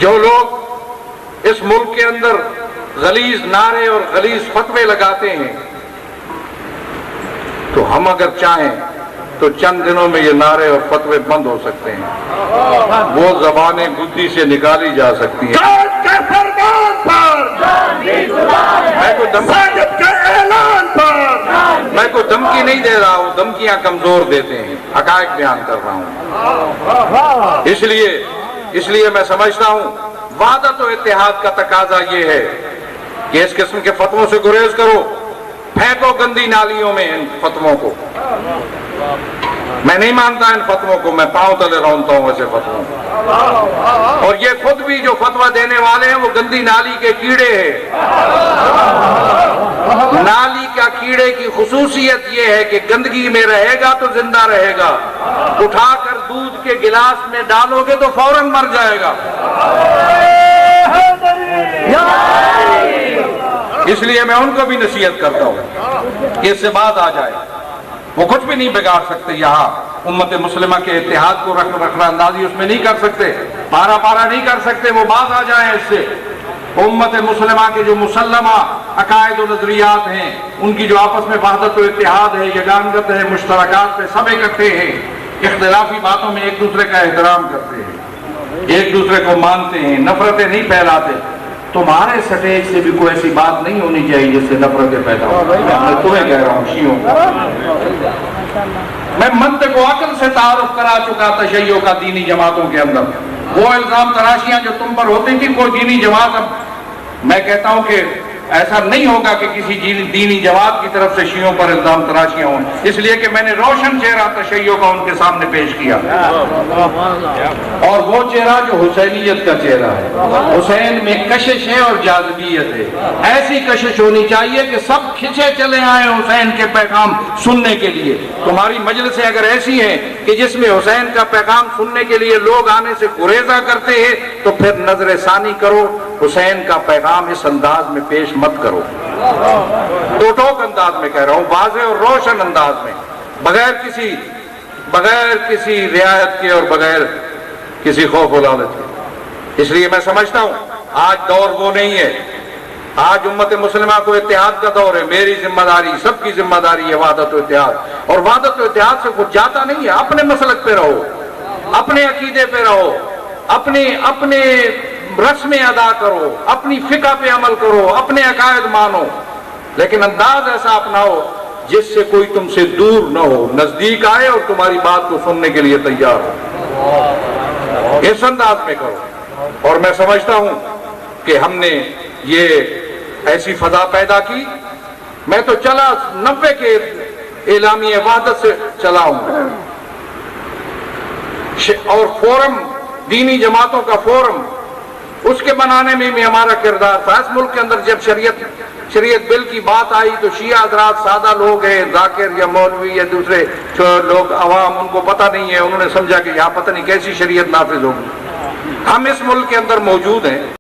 جو لوگ اس ملک کے اندر غلیظ نعرے اور غلیظ فتوے لگاتے ہیں، تو ہم اگر چاہیں تو چند دنوں میں یہ نعرے اور فتوے بند ہو سکتے ہیں، وہ زبانیں گدی سے نکالی جا سکتی ہیں۔ میں کوئی دھمکی نہیں دے رہا ہوں، دھمکیاں کمزور دیتے ہیں، حقائق بیان کر رہا ہوں۔ اس لیے میں سمجھتا ہوں وحدت و اتحاد کا تقاضا یہ ہے کہ اس قسم کے فتووں سے گریز کرو، پھینکو گندی نالیوں میں ان فتووں کو۔ میں نہیں مانتا ان فتووں کو، میں پاؤں تلے رونتا ہوں ایسے فتووں کو، اور یہ خود بھی جو فتویٰ دینے والے ہیں وہ گندی نالی کے کیڑے ہیں۔ نالی کا کیڑے کی خصوصیت یہ ہے کہ گندگی میں رہے گا تو زندہ رہے گا، اٹھا کر دودھ کے گلاس میں ڈالو گے تو فوراً مر جائے گا۔ اس لیے میں ان کو بھی نصیحت کرتا ہوں کہ اس سے بات آ جائے۔ وہ کچھ بھی نہیں بگاڑ سکتے، یہاں امت مسلمہ کے اتحاد کو رکھنا اندازی اس میں نہیں کر سکتے، پارا نہیں کر سکتے، وہ باز آ جائیں اس سے۔ امت مسلمہ کے جو مسلمہ عقائد و نظریات ہیں، ان کی جو آپس میں وحدت و اتحاد ہے، یگانگت ہے، مشترکات پہ سب اکٹھے ہیں، اختلافی باتوں میں ایک دوسرے کا احترام کرتے ہیں، ایک دوسرے کو مانتے ہیں، نفرتیں نہیں پھیلاتے۔ تمہارے سٹیج سے بھی کوئی ایسی بات نہیں ہونی چاہیے جس سے نفرتیں پیدا ہوں۔ میں تمہیں کہہ رہا ہوں، شیعوں کو میں منطق و عقل سے تعارف کرا چکا تشیع کا دینی جماعتوں کے اندر۔ وہ الزام تراشیاں جو تم پر ہوتی تھی کوئی دینی جماعت، اب میں کہتا ہوں کہ ایسا نہیں ہوگا کہ کسی دینی جماعت کی طرف سے شیعوں پر الزام تراشیاں ہوں، اس لیے کہ میں نے روشن چہرہ تشیع کا ان کے سامنے پیش کیا، اور وہ چہرہ جو حسینیت کا چہرہ ہے۔ حسین میں کشش ہے اور جاذبیت ہے، ایسی کشش ہونی چاہیے کہ سب کھچے چلے آئیں حسین کے پیغام سننے کے لیے۔ تمہاری مجلسیں اگر ایسی ہیں کہ جس میں حسین کا پیغام سننے کے لیے لوگ آنے سے گریزہ کرتے ہیں، تو پھر نظر ثانی کرو، حسین کا پیغام اس انداز میں پیش مت کرو، ٹوک انداز میں کہہ رہا ہوں، واضح اور روشن انداز میں، بغیر کسی رعایت کے اور بغیر کسی خوف و لالچ کے۔ اس لیے میں سمجھتا ہوں آج دور وہ نہیں ہے، آج امت مسلمہ کو اتحاد کا دور ہے۔ میری ذمہ داری، سب کی ذمہ داری ہے وحدت و اتحاد، اور وحدت و اتحاد سے کچھ جاتا نہیں ہے۔ اپنے مسلک پہ رہو، اپنے عقیدے پہ رہو، اپنے رسمیں ادا کرو، اپنی فقہ پہ عمل کرو، اپنے عقائد مانو، لیکن انداز ایسا اپناؤ جس سے کوئی تم سے دور نہ ہو، نزدیک آئے اور تمہاری بات کو سننے کے لیے تیار ہو۔ اس انداز میں کرو، اور میں سمجھتا ہوں کہ ہم نے یہ ایسی فضا پیدا کی۔ میں تو چلا 90 کے اعلامیہ وحدت سے چلا ہوں، اور فورم، دینی جماعتوں کا فورم، اس کے بنانے میں بھی ہمارا کردار تھا۔ اس ملک کے اندر جب شریعت بل کی بات آئی تو شیعہ حضرات سادہ لوگ ہیں، ذاکر یا مولوی یا دوسرے لوگ عوام، ان کو پتہ نہیں ہے، انہوں نے سمجھا کہ یہاں پتہ نہیں کیسی شریعت نافذ ہوگی۔ ہم اس ملک کے اندر موجود ہیں۔